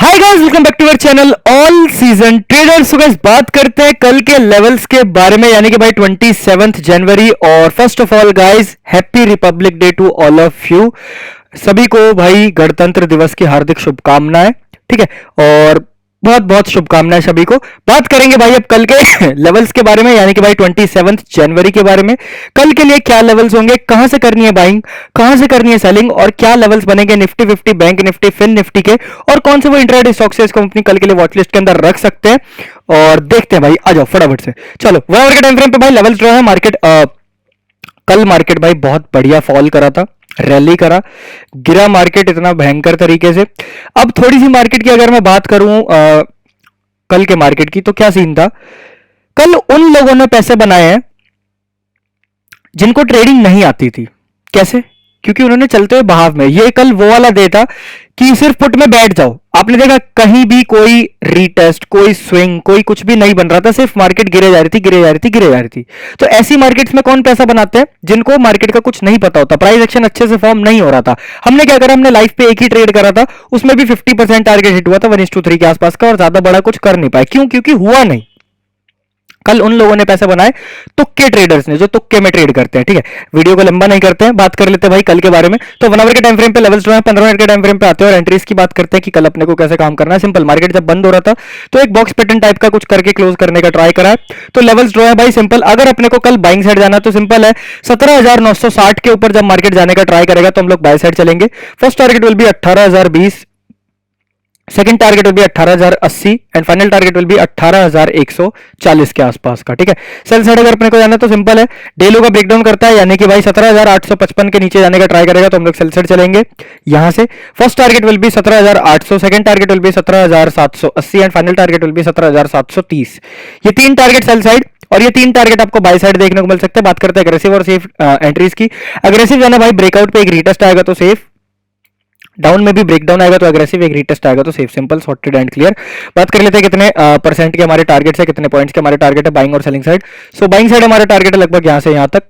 Hi guys, welcome back to our channel All Season Traders. Guys बात करते हैं कल के लेवल्स के बारे में, यानी कि भाई 27 जनवरी। और first of all guys, happy Republic Day to all of you. सभी को भाई गणतंत्र दिवस की हार्दिक शुभकामनाएं। ठीक है, और बहुत बहुत शुभकामनाएं सभी को। बात करेंगे भाई अब कल के लेवल्स के बारे में, यानी कि भाई 27 जनवरी के बारे में। कल के लिए क्या लेवल्स होंगे, कहां से करनी है बाइंग, कहां से करनी है सेलिंग, और क्या लेवल्स बनेंगे Nifty 50, bank Nifty, Fin Nifty के, और कौन से वो इंट्राडे स्टॉक्स है इसको अपनी कल के लिए वॉचलिस्ट के अंदर रख सकते हैं। और देखते हैं भाई, आ जाओ फटाफट से। चलो 1 आवर के टाइम फ्रेम पे भाई लेवल्स ड्रॉ है। मार्केट कल मार्केट भाई बहुत बढ़िया फॉल करा था, रैली करा, गिरा मार्केट इतना भयंकर तरीके से। अब थोड़ी सी मार्केट की अगर मैं बात करूं कल के मार्केट की, तो क्या सीन था। कल उन लोगों ने पैसे बनाए हैं जिनको ट्रेडिंग नहीं आती थी। कैसे? क्योंकि उन्होंने चलते हुए बहाव में, ये कल वो वाला डे था कि सिर्फ पुट में बैठ जाओ। आपने देखा कहीं भी कोई रीटेस्ट, कोई स्विंग, कोई कुछ भी नहीं बन रहा था, सिर्फ मार्केट गिरे जा रही थी, गिरे जा रही थी, गिरे जा रही थी। तो ऐसी मार्केट्स में कौन पैसा बनाते हैं? जिनको मार्केट का कुछ नहीं पता होता, प्राइस एक्शन अच्छे से फॉर्म नहीं हो रहा था। हमने क्या करा, हमने लाइफ पे एक ही ट्रेड करा था, उसमें भी 50% टारगेट हिट हुआ था 1:3 के आसपास का, और ज्यादा बड़ा कुछ कर नहीं पाए। क्यों? क्योंकि हुआ नहीं। कल उन लोगों ने पैसे बनाए तुक्के ट्रेडर्स ने, जो तुक्के में ट्रेड करते हैं। ठीक है, वीडियो को लंबा नहीं करते हैं, बात कर लेते हैं भाई कल के बारे में। तो 1 आवर के टाइम फ्रेम पे लेवल्स जो है 15 मिनट के टाइम फ्रेम पे आते हैं, और एंट्रीज की बात करते हैं कि कल अपने को कैसे काम करना है। सिंपल, मार्केट जब बंद हो रहा था तो एक बॉक्स पैटर्न टाइप का कुछ करके क्लोज करने का ट्राई करा है। तो लेवल्स ड्रॉ है भाई सिंपल। अगर अपने को कल बाइंग साइड जाना है तो सिंपल है, 17,960 के ऊपर जब मार्केट जाने का ट्राई करेगा तो हम लोग बाय साइड चलेंगे। First target will be 18,020, second target will be 18,080, and final target will be 18,140 के आसपास का। ठीक है, सेल साइड अगर अपने को जाना है तो सिंपल है, डेलो का ब्रेकडाउन करता है, यानी कि भाई 17,855 के नीचे जाने का ट्राई करेगा तो हम लोग सेल साइड चलेंगे यहां से। First target will be 17,800, second target will be 17,780, and final target will be 17,730। ये तीन टारगेट सेल साइड, और ये तीन टारगेट आपको बाय साइड देखने को मिल सकते हैं। बात करते हैं अग्रेसिव और सेफ एंट्रीज की। अग्रेसिव जाना भाई, ब्रेकआउट पे एक रीटेस्ट आएगा तो सेफ, डाउन में भी ब्रेकडाउन आएगा तो अग्रेसिव, एक रीटेस्ट आएगा तो safe. Simple, sorted and clear. बात कर लेते हैं कितने परसेंट के हमारे टारगेट्स है, कितने पॉइंट्स के हमारे टारगेट है बाइंग और selling side. So buying side हमारा टारगेट है लगभग यहां से यहां तक,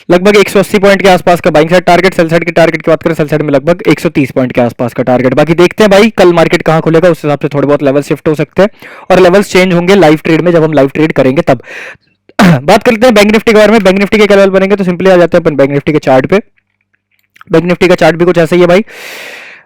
लगभग 180 पॉइंट के आसपास का buying side target. Sell side की टारगेट की बात करें, सेल साइड में लगभग 130 पॉइंट के आसपास का टारगेट। बाकी देखते हैं भाई कल मार्केट कहां खुलेगा, उस हिसाब से थोड़े बहुत लेवल शिफ्ट हो सकते हैं, और लेवल्स चेंज होंगे लाइव ट्रेड में, जब हम लाइव ट्रेड करेंगे तब। बात कर लेते हैं बैंक निफ्टी के बारे में। बैंक निफ्टी के क्या लेवल बनेंगे, तो सिंपली आ जाते हैं अपन बैंक निफ्टी के चार्ट पे। बैंक निफ्टी का चार्ट भी कुछ ऐसा ही है भाई,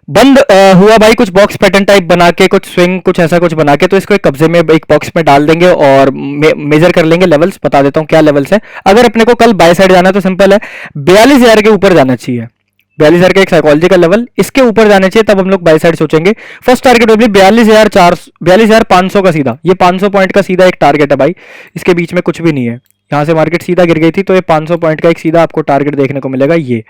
बंद हुआ भाई कुछ बॉक्स पैटर्न टाइप बना के, कुछ स्विंग कुछ ऐसा कुछ बना के, तो इसको एक कब्जे में एक बॉक्स में डाल देंगे और मेजर कर लेंगे लेवल्स। बता देता हूं क्या लेवल्स है। अगर अपने को कल बाय साइड जाना है तो सिंपल है, 42,000 के ऊपर जाना चाहिए। 42,000 का एक साइकोलॉजिकल लेवल, इसके ऊपर जाने चाहिए, तब हम लोग बाय साइड सोचेंगे। फर्स्ट टारगेट होगी 42,500 का सीधा, ये 500 पॉइंट का सीधा एक टारगेट है भाई, इसके बीच में कुछ भी नहीं है। यहां से मार्केट सीधा गिर गई थी तो ये 500 पॉइंट का एक सीधा आपको टारगेट देखने को मिलेगा ये।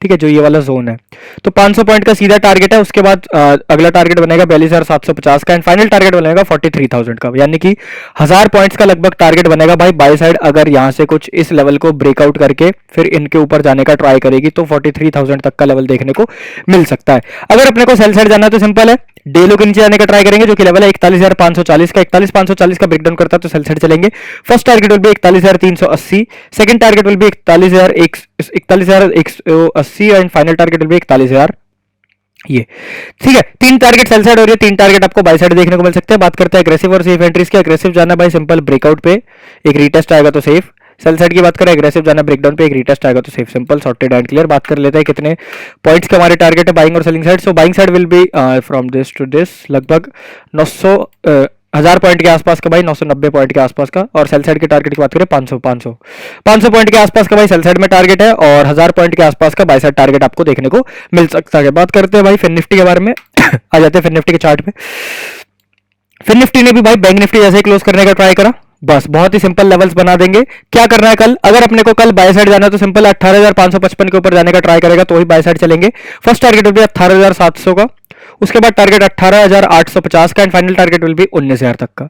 ठीक है, जो ये वाला जोन है, तो 500 पॉइंट का सीधा टारगेट है। उसके बाद अगला टारगेट बनेगा 42,750 का, एंड फाइनल टारगेट बनेगा 43,000 का, यानी कि 1000 पॉइंट्स का लगभग टारगेट बनेगा भाई बाय साइड। अगर यहां से कुछ इस लेवल को ब्रेकआउट करके फिर इनके ऊपर जाने का ट्राई करेगी तो 43,000 तक का लेवल देखने को मिल सकता है। अगर अपने को सेल साइड जाना है तो सिंपल है, डेलो के नीचे जाने का ट्राई करेंगे, जो कि लेवल है 41,540 का। 41,540 का ब्रेकडाउन करता है तो सेल साइड चलेंगे। First target will be 41,380, second target will be 41,180, and final target will be 41,000 ये। ठीक है, तीन टारगेट सेल साइड और ये तीन टारगेट आपको बाय साइड देखने को मिल सकते हैं। बात करते हैं अग्रेसिव और सेफ एंट्रीज की। अग्रेसिव जाना भाई सिंपल, ब्रेकआउट पे एक रीटेस्ट आएगा तो सेफ। सेल साइड की बात करें, एग्रेसिव जाना ब्रेकडाउन पे एक रीटेस्ट आएगा तो safe. Simple, sorted and clear. बात कर लेते हैं कितने पॉइंट्स के हमारे टारगेट है बाइंग और selling side. So buying side will be from this to this लगभग 1000 पॉइंट के आसपास का भाई, 990 पॉइंट के आसपास का। और सेल साइड के टारगेट की बात करें 500 पॉइंट के आसपास का भाई सेल साइड में टारगेट है, और 1000 पॉइंट के आसपास का बाय साइड टारगेट आपको देखने को मिल सकता है। बात करते हैं भाई फिन निफ्टी के बारे में। आ जाते हैं फिन निफ्टी के चार्ट पे। फिन निफ्टी ने भी भाई बैंक निफ्टी जैसे ही क्लोज करने का ट्राई करा, बस बहुत ही सिंपल लेवल्स बना देंगे। क्या करना है कल, अगर अपने को कल बाय साइड जाना है तो सिंपल 18,555 के ऊपर जाने का ट्राई करेगा तो ही बाय साइड चलेंगे। फर्स्ट टारगेट विल बी 18,700 का, उसके बाद टारगेट 18,850 का, and final target will be 19,000 तक का।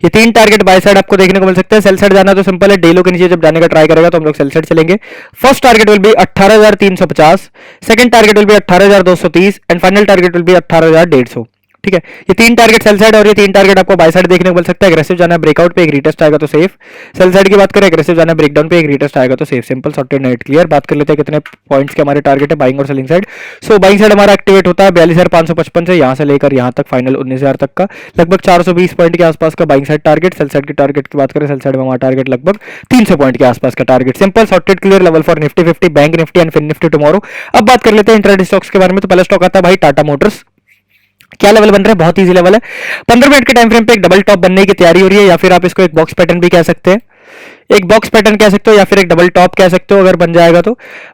ये तीन टारगेट बाय साइड आपको देखने को मिल सकते हैं। सेल साइड जाना तो सिंपल है, डेलो के नीचे जब जाने का ट्राई करेगा तो हम लोग सेल साइड चलेंगे। First target will be 18,350, second target will be 18,230, and final target will be 18,150। ठीक है, ये 3 टारगेट सेल साइड और ये 3 टारगेट आपको बाय साइड देखने को मिल सकता है। एग्रेसिव जाना है ब्रेकआउट पे, एक रीटेस्ट आएगा तो सेफ। सेल साइड की बात करें, एग्रेसिव जाना है ब्रेकडाउन पे, एक रीटेस्ट आएगा तो safe. Simple sorted net clear. बात कर लेते हैं कितने पॉइंट्स के हमारे टारगेट है बाइंग और selling side. So buying side हमारा एक्टिवेट होता है 42,555 से, यहाँ से लेकर यहाँ तक फाइनल 19,000 तक का, लगभग 420 पॉइंट के आसपास का buying side target. Sell side की टारगेट की बात करें, सेल साइड में हमारा टारगेट लगभग 300 पॉइंट के आसपास का target. Simple sorted clear level for Nifty 50, bank Nifty and fin Nifty tomorrow. अब बात कर लेते हैं इंट्राडे स्टॉक्स के बारे में। तो पहला स्टॉक आता है भाई टाटा मोटर्स। क्या लेवल बन रहा है, बहुत इजी लेवल है। 15 मिनट के टाइम फ्रेम पे एक डबल टॉप बनने की तैयारी हो रही है, या फिर आप इसको एक बॉक्स पैटर्न भी कह सकते हैं, एक बॉक्स पैटर्न कह सकते हो, या फिर एक डबल टॉप कह सकते हो अगर बन जाएगा तो।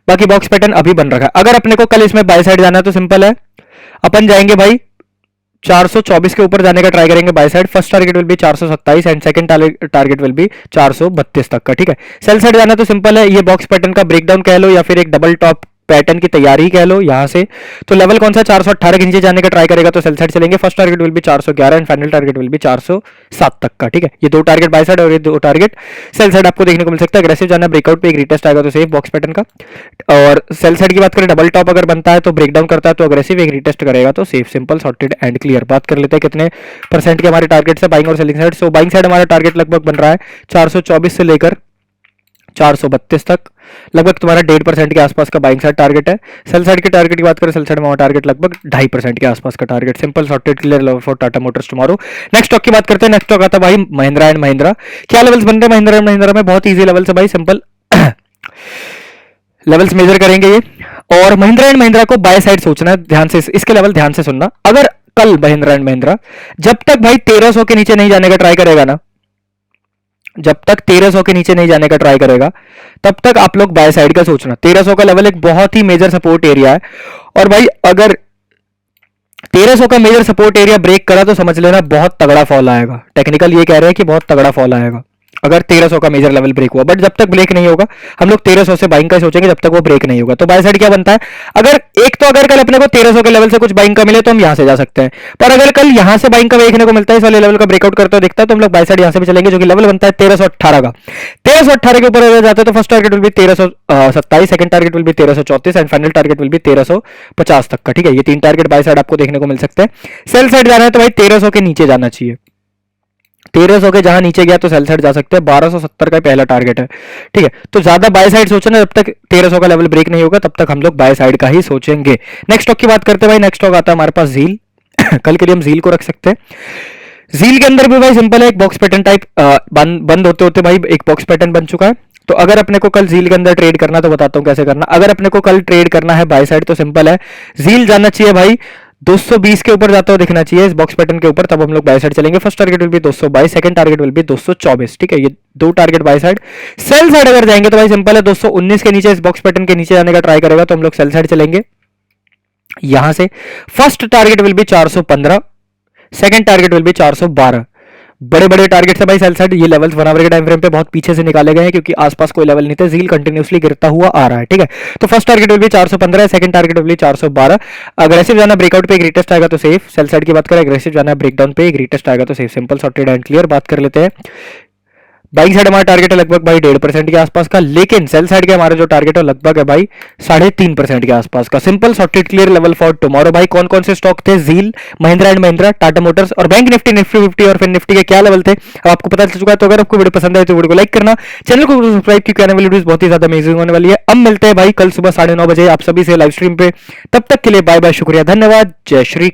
बाकी बॉक्स पैटर्न अभी बन रखा है। अगर अपने को कल इसमें बाय साइड जाना है तो सिंपल है, अपन जाएंगे भाई 424 के ऊपर जाने का ट्राई करेंगे by side. First target will be 427 and second target will be 432 तक का, ठीक है। सेल साइड जाना तो सिंपल है, ये बॉक्स पैटर्न का ब्रेकडाउन कह लो या फिर एक डबल टॉप पैटर्न की तैयारी कह लो यहां से। तो लेवल कौन सा 418 के नीचे जाने का ट्राई करेगा तो सेल साइड चलेंगे। First target will be 411 and final target will be 407 तक का, ठीक है। ये 2 टारगेट बाय साइड और ये 2 टारगेट सेल साइड आपको देखने को मिल सकता है। एग्रेसिव जाना ब्रेकआउट पे, एक रीटेस्ट आएगा तो सेफ बॉक्स पैटर्न का। और सेल साइड की बात करें, डबल टॉप अगर बनता है तो ब्रेकडाउन करता है तो अग्रेसिव, एक रीटेस्ट करेगा तो safe. Simple sorted and clear. बात कर लेते हैं कितने परसेंट के हमारे टारगेट है बाइंग और selling side. So buying side हमारा टारगेट लगभग बन रहा है 424 से लेकर 432 तक, लगभग तुम्हारा 1.5% के आसपास का बाइंग साइड टारगेट है। सेल साइड के टारगेट की बात करें, सेल साइड में टारगेट लगभग 2.5% के आसपास का target. Simple sorted clear level for Tata Motors tomorrow. Next stock की बात करते हैं। नेक्स्ट स्टॉक आता है भाई महिंद्रा एंड महिंद्रा। क्या लेवल्स बन रहे हैं महिंद्रा एंड महिंद्रा में, बहुत ईजी लेवल्स है भाई, सिंपल लेवल्स मेजर करेंगे ये। और महिंद्रा एंड महिंद्रा को बाय साइड सोचना है, ध्यान से इसके लेवल ध्यान से सुनना। अगर कल महिंद्रा एंड महिंद्रा जब तक भाई 1300 के नीचे नहीं जाने का ट्राई करेगा ना, जब तक 1300 के नीचे नहीं जाने का ट्राई करेगा तब तक आप लोग बाय साइड का सोचना। 1300 का लेवल एक बहुत ही मेजर सपोर्ट एरिया है, और भाई अगर 1300 का मेजर सपोर्ट एरिया ब्रेक करा तो समझ लेना बहुत तगड़ा फॉल आएगा। टेक्निकल ये कह रहे हैं कि बहुत तगड़ा फॉल आएगा अगर 1300 का मेजर लेवल ब्रेक हुआ। बट जब तक ब्रेक नहीं होगा हम लोग 1300 से बाइंग का सोचेंगे, जब तक वो ब्रेक नहीं होगा। तो बाय साइड क्या बनता है, अगर एक तो अगर कल अपने को 1300 के लेवल से कुछ बाइंग का मिले तो हम यहां से जा सकते हैं, पर अगर कल यहां से बाइंग का देखने को मिलता है, इस वाले लेवल का ब्रेकआउट करते हुए दिखता है, तो हम लोग बाय साइड यहां से भी चलेंगे, जो कि लेवल बनता है 1318 का। 1318 के ऊपर अगर जाते हैं तो first target will be 1327, second target will be 1334 and final target will be 1350 तक का, ठीक है। ये 3 टारगेट बाय साइड आपको देखने को मिल सकते हैं। सेल साइड जाना है तो भाई 1300 के नीचे जाना चाहिए। 1300 के जहां नीचे गया तो सेल साइड जा सकते हैं। 1270 का पहला टारगेट है, ठीक है। तो ज्यादा बाय साइड सोचना, जब तक 1300 का लेवल ब्रेक नहीं होगा तब तक हम लोग बाय साइड का ही सोचेंगे। नेक्स्ट स्टॉक की बात करते हैं भाई। नेक्स्ट स्टॉक आता है हमारे पास जील। कल के लिए हम जील को रख सकते हैं। जील के अंदर भी भाई सिंपल है, एक बॉक्स पैटर्न टाइप बंद होते होते भाई एक बॉक्स पैटर्न बन चुका है। तो अगर अपने को कल जील के अंदर ट्रेड करना तो बताता हूं कैसे करना। अगर अपने को कल ट्रेड करना है बाय साइड तो सिंपल है, जील जाना चाहिए भाई 220 के ऊपर जाता हुआ दिखना चाहिए इस बॉक्स पैटर्न के ऊपर, तब हम लोग बाय साइड चलेंगे। First target will be 222, second target will be 224, ठीक है। ये 2 target by side. Sell side अगर जाएंगे तो भाई सिंपल है, 219 के नीचे इस बॉक्स पैटर्न के नीचे जाने का ट्राई करेगा तो हम लोग सेल साइड चलेंगे यहां से। First target will be 415, second target will be 412। बड़े बड़े टारगेट है भाई सेल साइड। ये लेवल्स 1 आवर के टाइम फ्रेम पे बहुत पीछे से निकाले गए हैं, क्योंकि आसपास कोई लेवल नहीं थे। जील कंटिन्यूसली गिरता हुआ आ रहा है, ठीक है। तो first target will be 415, second target will be 412। Aggressive जाना ब्रेकआउट पे, एक रीटेस्ट आएगा तो सेफ। सेल साइड की बात करें, अग्रेसिव जाना ब्रेकडाउन पे, एक रीटेस्ट आएगा तो safe. Simple sorted and clear. बात कर लेते हैं बाइंग साइड हमारा टारगेट है लगभग भाई 1.5% के आसपास का, लेकिन सेल साइड के हमारा जो टारगेट है लगभग है भाई 3.5% के आसपास का। Simple sorted clear level for tomorrow. भाई कौन कौन से स्टॉक थे, जील, महिंद्रा एंड महिंद्रा, टाटा मोटर्स और बैंक निफ्टी, निफ्टी 50 और फिर निफ्टी के क्या लेवल थे अब आपको पता चल चुका है। तो अगर आपको वीडियो पसंद आए तो वीडियो को लाइक करना, चैनल को सब्सक्राइब, क्योंकि आने वाली वीडियोस बहुत ही ज्यादा अमेजिंग होने वाली है। अब मिलते हैं भाई कल सुबह 9:30 बजे आप सभी से लाइव स्ट्रीम पे। तब तक के लिए बाय बाय, शुक्रिया, धन्यवाद, जय श्री कृष्ण।